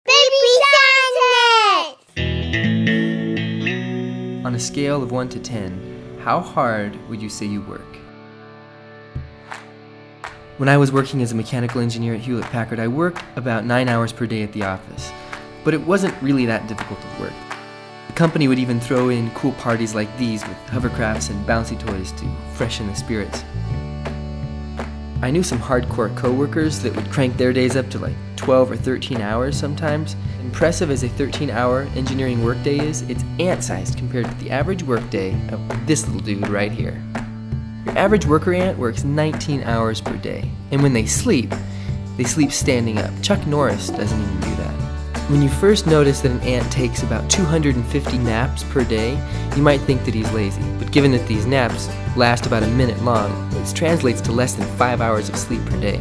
Baby scientists! On a scale of 1 to 10, how hard would you say you work? When I was working as a mechanical engineer at Hewlett-Packard, I worked about 9 hours per day at the office. But it wasn't really that difficult to work. The company would even throw in cool parties like these with hovercrafts and bouncy toys to freshen the spirits. I knew some hardcore coworkers that would crank their days up to like 12 or 13 hours sometimes. Impressive as a 13-hour engineering workday is, it's ant-sized compared to the average workday of this little dude right here. Your average worker ant works 19 hours per day, and when they sleep standing up. Chuck Norris doesn't even do that. When you first notice that an ant takes about 250 naps per day, you might think that he's lazy, but given that these naps last about a minute long, this translates to less than 5 hours of sleep per day.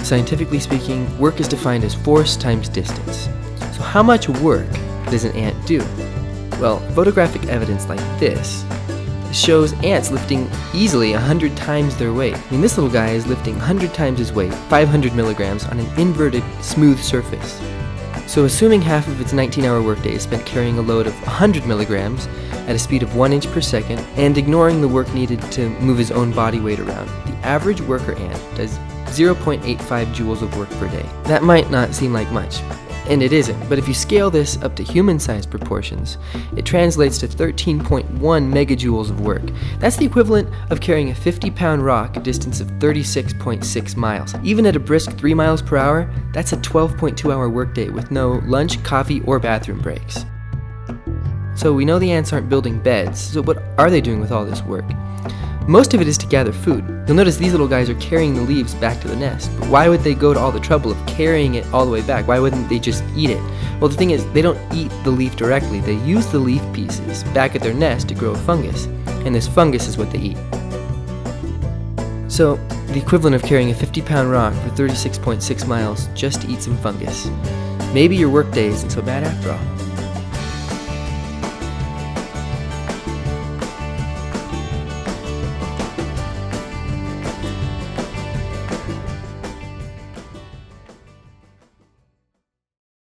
Scientifically speaking, work is defined as force times distance. So how much work does an ant do? Well, photographic evidence like this shows ants lifting easily 100 times their weight. I mean, this little guy is lifting 100 times his weight, 500 milligrams, on an inverted, smooth surface. So assuming half of its 19-hour workday is spent carrying a load of 100 milligrams at a speed of 1 inch per second and ignoring the work needed to move his own body weight around, the average worker ant does 0.85 joules of work per day. That might not seem like much, and it isn't, but if you scale this up to human-sized proportions, it translates to 13.1 megajoules of work. That's the equivalent of carrying a 50-pound rock a distance of 36.6 miles. Even at a brisk 3 miles per hour, that's a 12.2-hour workday with no lunch, coffee, or bathroom breaks. So we know the ants aren't building beds, so what are they doing with all this work? Most of it is to gather food. You'll notice these little guys are carrying the leaves back to the nest. But why would they go to all the trouble of carrying it all the way back? Why wouldn't they just eat it? Well, the thing is, they don't eat the leaf directly. They use the leaf pieces back at their nest to grow a fungus. And this fungus is what they eat. So, the equivalent of carrying a 50-pound rock for 36.6 miles just to eat some fungus. Maybe your workday isn't so bad after all.